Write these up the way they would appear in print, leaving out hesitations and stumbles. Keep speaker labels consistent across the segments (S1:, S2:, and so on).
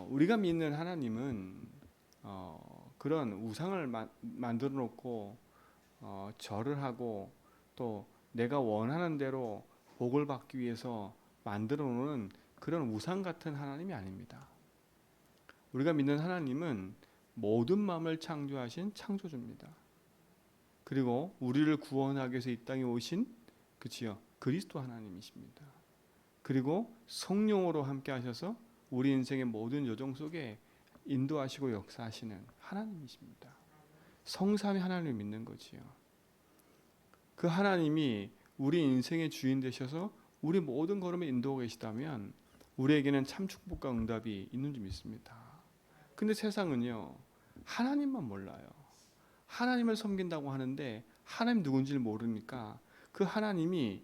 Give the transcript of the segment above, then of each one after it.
S1: 우리가 믿는 하나님은 그런 우상을 만들어 놓고 절을 하고 또 내가 원하는 대로 복을 받기 위해서 만들어 놓은 그런 우상 같은 하나님이 아닙니다. 우리가 믿는 하나님은 모든 마음을 창조하신 창조주입니다. 그리고 우리를 구원하기 위해서 이 땅에 오신 그리스도 하나님이십니다. 그리고 성령으로 함께 하셔서 우리 인생의 모든 여정 속에 인도하시고 역사하시는 하나님이십니다. 성삼위 하나님을 믿는 거지요. 그 하나님이 우리 인생의 주인 되셔서 우리 모든 걸음에 인도하고 계시다면 우리에게는 참 축복과 응답이 있는 줄 믿습니다. 근데 세상은요, 하나님만 몰라요. 하나님을 섬긴다고 하는데 하나님 누군지를 모르니까 그 하나님이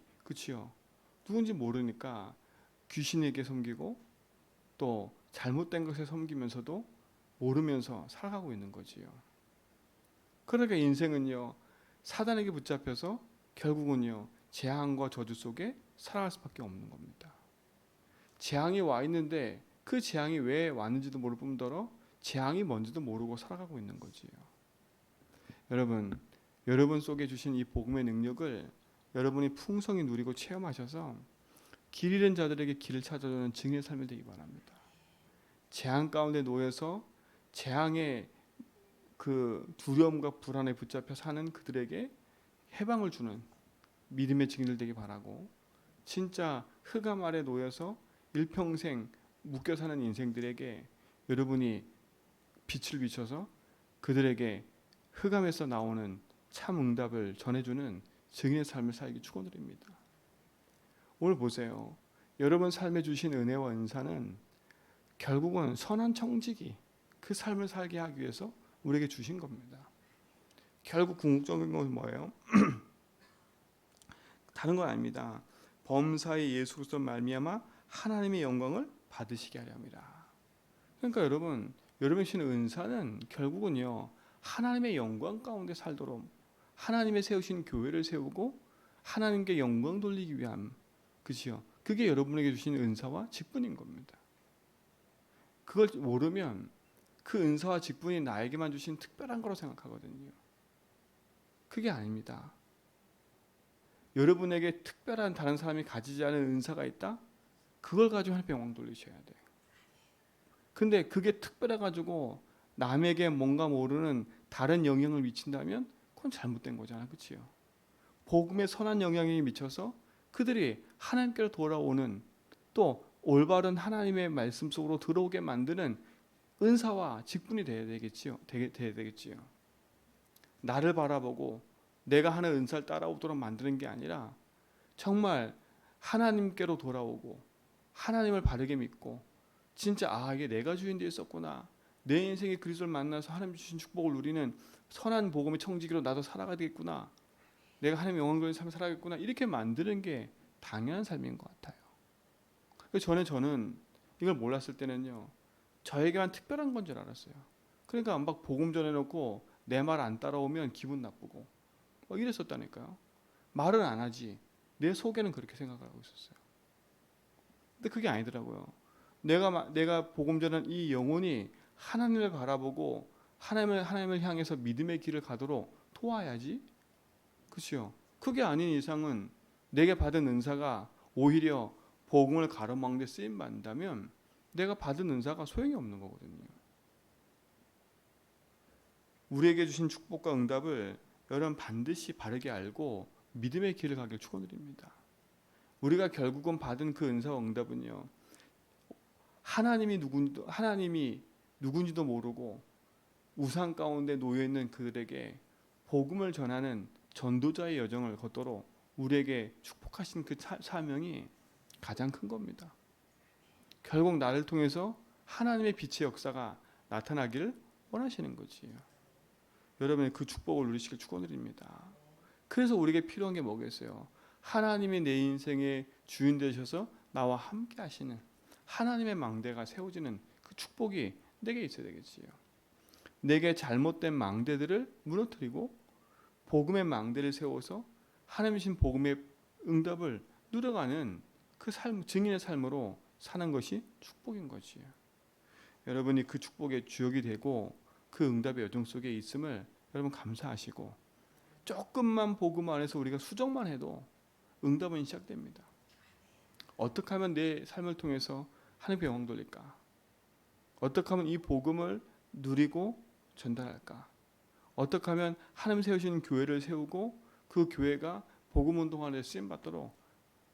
S1: 누군지 모르니까 귀신에게 섬기고 또 잘못된 것에 섬기면서도 모르면서 살아가고 있는 거지요. 그러니까 인생은요, 사단에게 붙잡혀서 결국은요, 재앙과 저주 속에 살아갈 수밖에 없는 겁니다. 재앙이 와 있는데 그 재앙이 왜 왔는지도 모를 뿐더러 재앙이 뭔지도 모르고 살아가고 있는 거지요. 여러분 속에 주신 이 복음의 능력을 여러분이 풍성히 누리고 체험하셔서 길 잃은 자들에게 길을 찾아주는 증인의 삶이 되기 바랍니다. 재앙 가운데 놓여서 재앙의 그 두려움과 불안에 붙잡혀 사는 그들에게 해방을 주는 믿음의 증인들 되기 바라고, 진짜 흑암 아래 놓여서 일평생 묶여 사는 인생들에게 여러분이 빛을 비춰서 그들에게 흑암에서 나오는 참 응답을 전해주는 증인의 삶을 살기 축원드립니다. 오늘 보세요. 여러분 삶에 주신 은혜와 은사는 결국은 선한 청지기, 그 삶을 살게 하기 위해서 우리에게 주신 겁니다. 결국 궁극적인 건 뭐예요? 다른 건 아닙니다. 범사의 예수 그리스도 말미암아 하나님의 영광을 받으시게 하려 함이라. 그러니까 여러분이 주신 은사는 결국은요, 하나님의 영광 가운데 살도록 하나님의 세우신 교회를 세우고 하나님께 영광 돌리기 위함, 그렇죠? 그게 여러분에게 주신 은사와 직분인 겁니다. 그걸 모르면 그 은사와 직분이 나에게만 주신 특별한 거로 생각하거든요. 그게 아닙니다. 여러분에게 특별한 다른 사람이 가지지 않은 은사가 있다? 그걸 가지고 하나님께 영광 돌리셔야 돼요. 근데 그게 특별해가지고 남에게 뭔가 모르는 다른 영향을 미친다면 그건 잘못된 거잖아요. 그렇죠? 복음에 선한 영향이 미쳐서 그들이 하나님께로 돌아오는, 또 올바른 하나님의 말씀 속으로 들어오게 만드는 은사와 직분이 돼야 되겠지요. 나를 바라보고 내가 하는 은사를 따라오도록 만드는 게 아니라 정말 하나님께로 돌아오고 하나님을 바르게 믿고 진짜 이게 내가 주인 되어 있었구나, 내 인생에 그리스도를 만나서 하나님 주신 축복을 누리는 선한 복음의 청지기로 나도 살아가야 되겠구나, 내가 하나님의 영광 돌리는 삶을 살아가겠구나, 이렇게 만드는 게 당연한 삶인 것 같아요. 저는 이걸 몰랐을 때는요, 저에게만 특별한 건 줄 알았어요. 그러니까 막 복음 전해놓고 내 말 안 따라오면 기분 나쁘고 이랬었다니까요. 말은 안 하지 내 속에는 그렇게 생각하고 있었어요. 근데 그게 아니더라고요. 내가 복음 전하는 이 영혼이 하나님을 바라보고 하나님을 향해서 믿음의 길을 가도록 도와야지. 그렇죠? 그게 아닌 이상은 내게 받은 은사가 오히려 복음을 가로막는 데 쓰임 받는다면 내가 받은 은사가 소용이 없는 거거든요. 우리에게 주신 축복과 응답을 여러분 반드시 바르게 알고 믿음의 길을 가길 축원드립니다. 우리가 결국은 받은 그 은사와 응답은요, 하나님이 누군지도 모르고 우상 가운데 놓여 있는 그들에게 복음을 전하는 전도자의 여정을 걷도록 우리에게 축복하신 그 사명이 가장 큰 겁니다. 결국 나를 통해서 하나님의 빛의 역사가 나타나기를 원하시는 거지요. 여러분의 그 축복을 누리시길 축원드립니다. 그래서 우리에게 필요한 게 뭐겠어요? 하나님이 내 인생의 주인 되셔서 나와 함께 하시는 하나님의 망대가 세워지는 그 축복이 내게 있어야 되겠지요. 내게 잘못된 망대들을 무너뜨리고 복음의 망대를 세워서 하나님 주신 복음의 응답을 누려가는 그 삶, 증인의 삶으로 사는 것이 축복인 것이에요. 여러분이 그 축복의 주역이 되고 그 응답의 여정 속에 있음을 여러분 감사하시고, 조금만 복음 안에서 우리가 수정만 해도 응답은 시작됩니다. 어떻게 하면 내 삶을 통해서 하나님께 영광 돌릴까? 어떻게 하면 이 복음을 누리고 전달할까? 어떻게 하면 하나님 세우신 교회를 세우고 그 교회가 복음 운동 안에 쓰임 받도록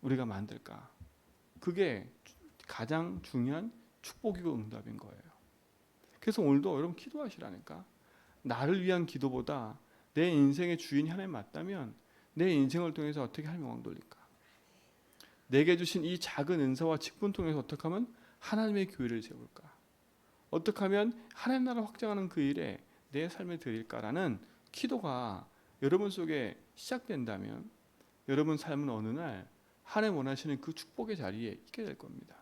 S1: 우리가 만들까? 그게 가장 중요한 축복이고 응답인 거예요. 그래서 오늘도 여러분 기도하시라니까. 나를 위한 기도보다 내 인생의 주인이 하나님 맞다면 내 인생을 통해서 어떻게 하나님 영광 돌릴까? 내게 주신 이 작은 은사와 직분 통해서 어떻게 하면 하나님의 교회를 세울까? 어떻게 하면 하나님 나라를 확장하는 그 일에 내 삶을 드릴까라는 기도가 여러분 속에 시작된다면 여러분 삶은 어느 날 하나님 원하시는 그 축복의 자리에 있게 될 겁니다.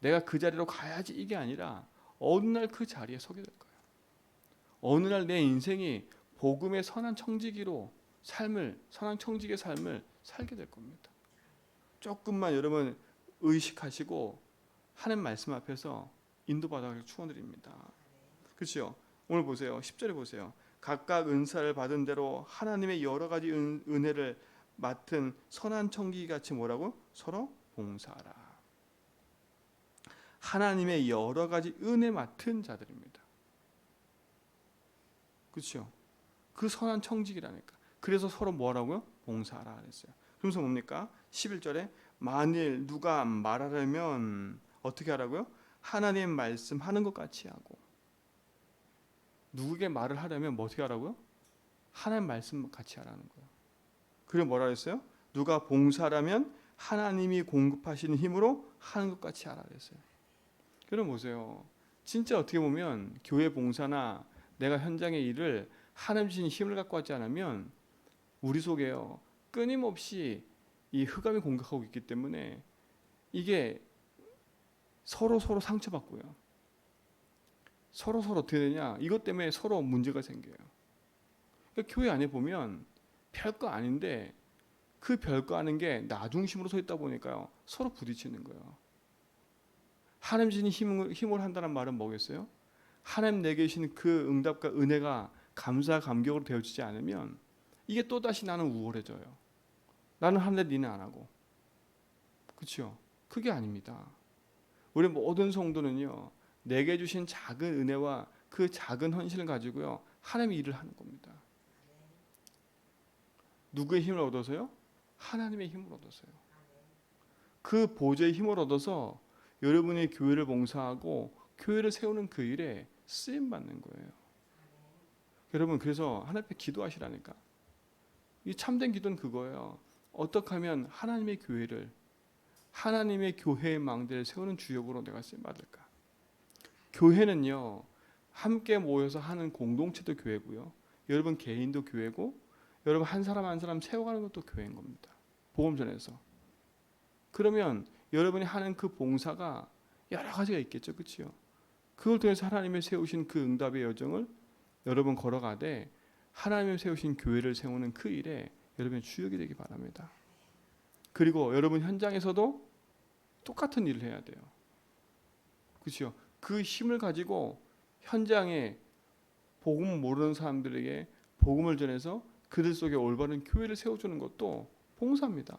S1: 내가 그 자리로 가야지 이게 아니라 어느 날 그 자리에 서게 될 거예요. 어느 날 내 인생이 복음의 선한 청지기로 선한 청지기의 삶을 살게 될 겁니다. 조금만 여러분 의식하시고 하나님 말씀 앞에서 인도받아가길 축원드립니다. 그렇죠? 오늘 보세요. 10절에 보세요. 각각 은사를 받은 대로 하나님의 여러 가지 은혜를 맡은 선한 청지기 같이 뭐라고? 서로 봉사하라. 하나님의 여러 가지 은혜 맡은 자들입니다. 그렇죠? 그 선한 청지기라니까. 그래서 서로 뭐라고요? 봉사하라 그랬어요. 그러면서 뭡니까? 11절에 만일 누가 말하려면 어떻게 하라고요? 하나님 말씀하는 것 같이 하고. 누구에게 말을 하려면 뭐 어떻게 하라고요? 하나님 말씀 같이 하라는 거예요. 그리고 뭐라 그랬어요? 누가 봉사라면 하나님이 공급하시는 힘으로 하는 것 같이 하라 그랬어요. 그럼 보세요. 진짜 어떻게 보면 교회 봉사나 내가 현장의 일을 하나님 주신 힘을 갖고 하지 않으면 우리 속에요 끊임없이 이 흑암이 공격하고 있기 때문에 이게 서로 상처받고요. 서로 어떻게 되냐? 이것 때문에 서로 문제가 생겨요. 그러니까 교회 안에 보면 별거 아닌데 그 별거 아닌 게 나 중심으로 서 있다 보니까요 서로 부딪히는 거예요. 하나님 주신 힘을 한다는 말은 뭐겠어요? 하나님 내게 주신 그 응답과 은혜가 감사 감격으로 되어지지 않으면 이게 또다시 나는 우월해져요. 나는 하는데 니는 안 하고. 그렇죠? 그게 아닙니다. 우리 모든 성도는요 내게 주신 작은 은혜와 그 작은 헌신을 가지고요 하나님의 일을 하는 겁니다. 누구의 힘을 얻어서요? 하나님의 힘을 얻어서요. 그 보좌의 힘을 얻어서 여러분의 교회를 봉사하고 교회를 세우는 그 일에 쓰임 받는 거예요. 여러분 그래서 하나님 앞에 기도하시라니까. 이 참된 기도는 그거예요. 어떻게 하면 하나님의 교회를 하나님의 교회의 망대를 세우는 주역으로 내가 쓰임 받을까? 교회는요 함께 모여서 하는 공동체도 교회고요. 여러분 개인도 교회고 여러분 한 사람 한 사람 세워가는 것도 교회인 겁니다. 복음 전에서. 그러면 여러분이 하는 그 봉사가 여러 가지가 있겠죠. 그렇죠? 그걸 통해서 하나님의 세우신 그 응답의 여정을 여러분 걸어가되 하나님의 세우신 교회를 세우는 그 일에 여러분의 주역이 되기 바랍니다. 그리고 여러분 현장에서도 똑같은 일을 해야 돼요. 그렇죠? 그 힘을 가지고 현장에 복음 모르는 사람들에게 복음을 전해서 그들 속에 올바른 교회를 세워주는 것도 봉사입니다.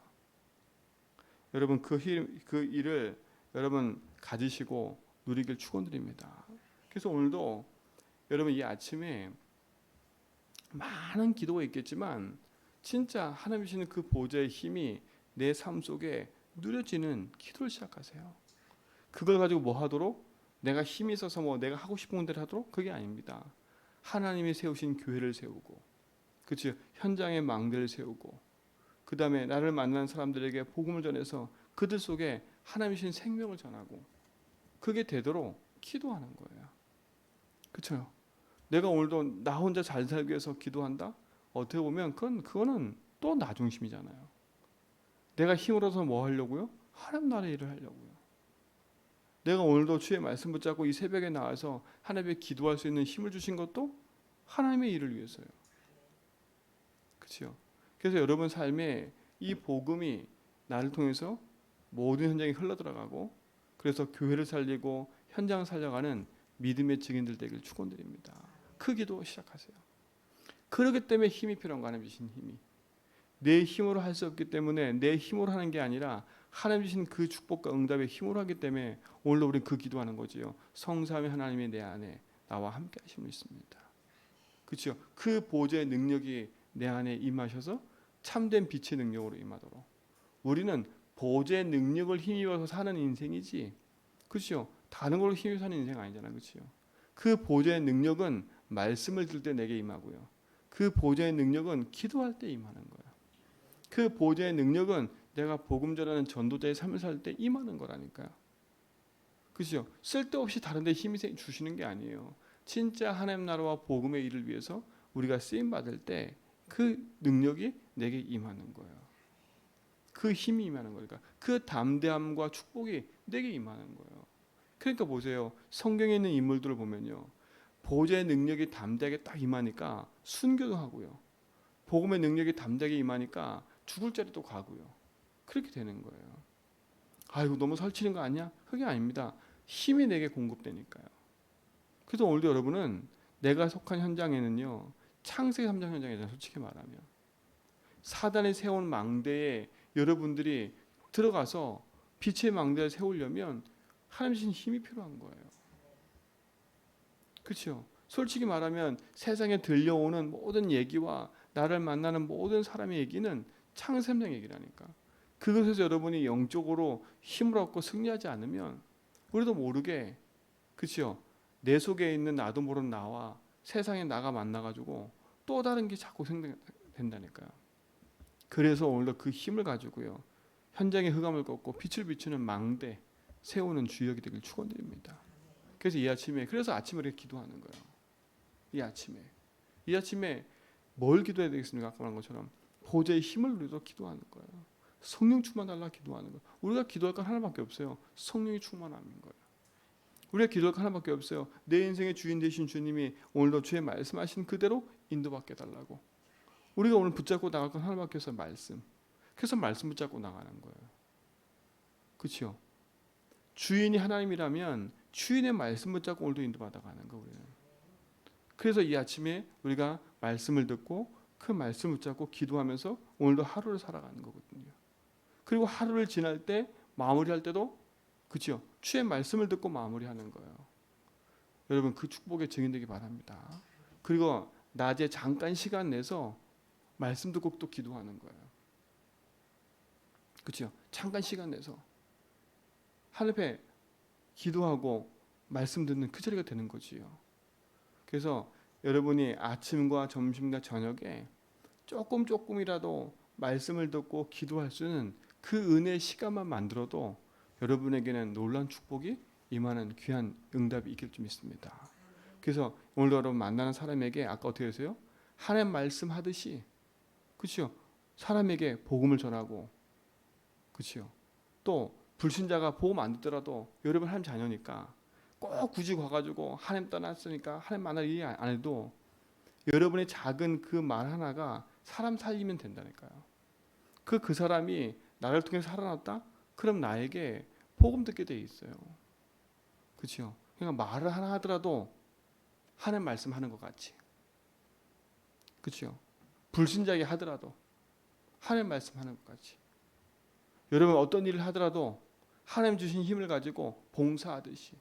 S1: 여러분 그 일을 여러분 가지시고 누리길 축원드립니다. 그래서 오늘도 여러분 이 아침에 많은 기도가 있겠지만 진짜 하나님 주시는 그 보좌의 힘이 내 삶 속에 누려지는 기도를 시작하세요. 그걸 가지고 뭐 하도록? 내가 힘이 있어서 뭐 내가 하고 싶은 대로 하도록? 그게 아닙니다. 하나님이 세우신 교회를 세우고 그렇지 현장의 망대를 세우고 그 다음에 나를 만난 사람들에게 복음을 전해서 그들 속에 하나님이 주신 생명을 전하고 그게 되도록 기도하는 거예요. 그렇죠? 내가 오늘도 나 혼자 잘 살기 위해서 기도한다? 어떻게 보면 그거는 또 나 중심이잖아요. 내가 힘을 얻어서 뭐 하려고요? 하나님 나라의 일을 하려고요. 내가 오늘도 주의 말씀 붙잡고 이 새벽에 나와서 하나님께 기도할 수 있는 힘을 주신 것도 하나님의 일을 위해서요. 그렇죠? 그래서 여러분 삶에 이 복음이 나를 통해서 모든 현장에 흘러들어가고 그래서 교회를 살리고 현장을 살려가는 믿음의 증인들 되길 축원드립니다. 그 기도 시작하세요. 그렇기 때문에 힘이 필요한 거, 하나님 주신 힘이. 내 힘으로 할 수 없기 때문에 내 힘으로 하는 게 아니라 하나님 주신 그 축복과 응답의 힘으로 하기 때문에 오늘도 우리는 그 기도하는 거지요. 성삼위 하나님이 내 안에 나와 함께 하심을 믿습니다. 그렇죠? 그 보좌의 능력이 내 안에 임하셔서 참된 빛의 능력으로 임하도록. 우리는 보좌의 능력을 힘입어서 사는 인생이지, 그렇죠? 다른 걸로 힘입어 사는 인생 아니잖아요, 그렇죠? 그 보좌의 능력은 말씀을 들을 때 내게 임하고요. 그 보좌의 능력은 기도할 때 임하는 거예요. 그 보좌의 능력은 내가 복음 전하는 전도자의 삶을 살 때 임하는 거라니까요. 그렇죠? 쓸데없이 다른 데 힘이 주시는 게 아니에요. 진짜 하나님 나라와 복음의 일을 위해서 우리가 쓰임 받을 때 그 능력이 내게 임하는 거예요. 그 힘이 임하는 거니까 그 담대함과 축복이 내게 임하는 거예요. 그러니까 보세요. 성경에 있는 인물들을 보면요. 보좌의 능력이 담대하게 딱 임하니까 순교도 하고요. 복음의 능력이 담대하게 임하니까 죽을 자리도 가고요. 그렇게 되는 거예요. 아이고 너무 설치는 거 아니야? 그게 아닙니다. 힘이 내게 공급되니까요. 그래서 오늘도 여러분은 내가 속한 현장에는요. 창세기 3장 현장이잖아요. 솔직히 말하면. 사단이 세운 망대에 여러분들이 들어가서 빛의 망대를 세우려면 하나님 주신 힘이 필요한 거예요. 그렇죠? 솔직히 말하면 세상에 들려오는 모든 얘기와 나를 만나는 모든 사람의 얘기는 창세기 3장 얘기라니까. 그것에서 여러분이 영적으로 힘을 얻고 승리하지 않으면 우리도 모르게, 그렇죠? 내 속에 있는 나도 모르는 나와 세상에 나가 만나가지고 또 다른 게 자꾸 생긴다니까요. 그래서 오늘도 그 힘을 가지고요. 현장의 흑암을 꺾고 빛을 비추는 망대 세우는 주역이 되길 축원드립니다. 그래서 이 아침에, 그래서 아침에 이렇게 기도하는 거예요. 이 아침에 뭘 기도해야 되겠습니까? 아까 말한 것처럼 보좌의 힘을 누려서 기도하는 거예요. 성령 충만 달라 기도하는 거예요. 우리가 기도할 건 하나밖에 없어요. 성령이 충만함인 거예요. 우리가 기도할 건 하나밖에 없어요. 내 인생의 주인 되신 주님이 오늘도 주의 말씀하신 그대로 인도받게 달라고. 우리가 오늘 붙잡고 나갈 건 하나밖에 없어요. 말씀. 그래서 말씀 붙잡고 나가는 거예요. 그렇죠? 주인이 하나님이라면 주인의 말씀 붙잡고 오늘도 인도받아가는 거예요. 우리는. 그래서 이 아침에 우리가 말씀을 듣고 그 말씀을 붙잡고 기도하면서 오늘도 하루를 살아가는 거거든요. 그리고 하루를 지날 때 마무리할 때도 그렇죠? 주의 말씀을 듣고 마무리하는 거예요. 여러분 그 축복의 증인되기 바랍니다. 그리고 낮에 잠깐 시간 내서 말씀 듣고 또 기도하는 거예요. 그렇죠? 잠깐 시간 내서 하늘 앞에 기도하고 말씀 듣는 그 자리가 되는 거지요. 그래서 여러분이 아침과 점심과 저녁에 조금이라도 말씀을 듣고 기도할 수 있는 그 은혜의 시간만 만들어도 여러분에게는 놀라운 축복이 임하는 귀한 응답이 있길 좀 있습니다. 그래서 오늘 여러분 만나는 사람에게 아까 어떻게 하세요? 하나님 말씀하듯이, 그렇죠? 사람에게 복음을 전하고, 그렇죠? 또 불신자가 복음 안 듣더라도 여러분 하나님 자녀니까 꼭 굳이 가가지고 하나님 떠났으니까 하나님 만날 일이 안 해도 여러분의 작은 그 말 하나가 사람 살리면 된다니까요. 그 사람이 나를 통해 살아났다? 그럼 나에게 복음 듣게 돼 있어요. 그렇죠? 그러니까 말을 하나 하더라도 하나님 말씀하는 것 같이, 그렇죠? 불신자에게 하더라도 하나님 말씀하는 것 같이. 여러분 어떤 일을 하더라도 하나님 주신 힘을 가지고 봉사하듯이.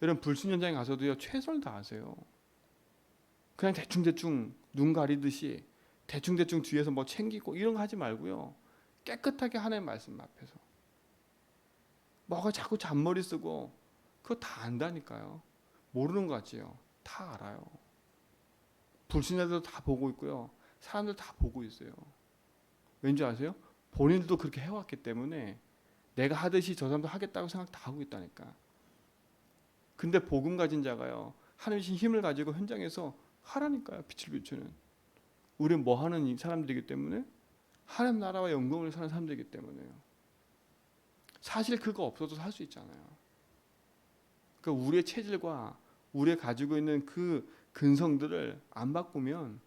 S1: 여러분 불신 현장에 가서도요 최선을 다하세요. 그냥 대충 눈 가리듯이 대충 뒤에서 뭐 챙기고 이런 거 하지 말고요. 깨끗하게 하나님 말씀 앞에서. 뭐가 자꾸 잔머리 쓰고 그거 다 안다니까요. 모르는 거 같지요. 다 알아요. 불신자들도 다 보고 있고요. 사람들 다 보고 있어요. 왠지 아세요? 본인들도 그렇게 해왔기 때문에 내가 하듯이 저 사람도 하겠다고 생각 다 하고 있다니까. 근데 복음 가진 자가요. 하나님의 힘을 가지고 현장에서 하라니까요. 빛을 비추는. 우리는 뭐 하는 사람들이기 때문에 하나님 나라와 영광을 사는 사람들이기 때문에요. 사실 그거 없어도 살 수 있잖아요. 그러니까 우리의 체질과 우리가 가지고 있는 그 근성들을 안 바꾸면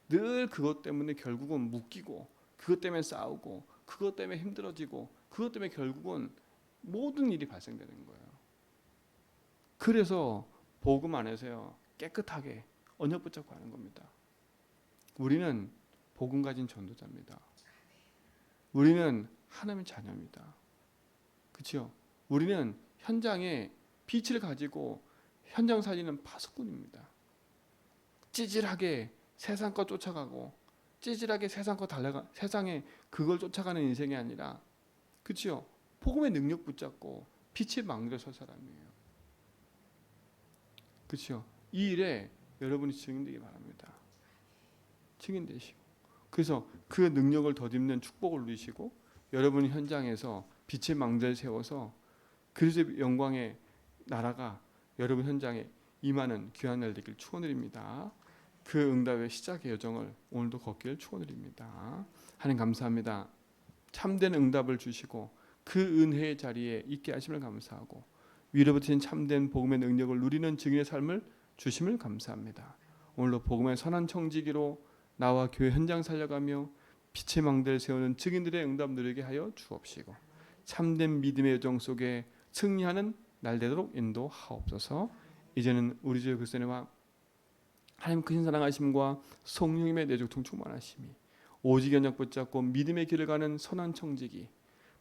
S1: 늘 그것 때문에 결국은 묶이고 그것 때문에 싸우고 그것 때문에 힘들어지고 그것 때문에 결국은 모든 일이 발생되는 거예요. 그래서 복음 안에서요 깨끗하게 언약 붙잡고 하는 겁니다. 우리는 복음 가진 전도자입니다. 우리는 하나님의 자녀입니다. 그렇죠? 우리는 현장에 빛을 가지고 현장 살리는 파수꾼입니다. 찌질하게 세상 것 쫓아가고 찌질하게 세상 것 달려가 세상에 그걸 쫓아가는 인생이 아니라 그렇죠? 복음의 능력 붙잡고 빛의 망대에 설 사람이에요. 그렇죠? 이 일에 여러분이 증인되기 바랍니다. 증인되시고 그래서 그 능력을 덧입는 축복을 누리시고 여러분이 현장에서 빛의 망대를 세워서 그리스도의 영광의 나라가 여러분 현장에 임하는 귀한 날 되길 축원드립니다. 그 응답의 시작의 여정을 오늘도 걷기를 축원드립니다. 하나님 감사합니다. 참된 응답을 주시고 그 은혜의 자리에 있게 하심을 감사하고 위로부터 참된 복음의 능력을 누리는 증인의 삶을 주심을 감사합니다. 오늘도 복음의 선한 청지기로 나와 교회 현장 살려가며 빛의 망대를 세우는 증인들의 응답 누리게 하여 주옵시고 참된 믿음의 여정 속에 승리하는 날 되도록 인도하옵소서. 이제는 우리 주 그리스도와 하나님 크신 사랑하심과 성령님의 내적통 충만하심이 오직 언약 붙잡고 믿음의 길을 가는 선한 청지기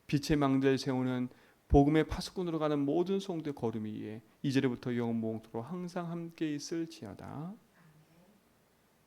S1: 빛의 망대를 세우는 복음의 파수꾼으로 가는 모든 성도의 걸음 위에 이제부터 영원토록 항상 함께 있을지어다.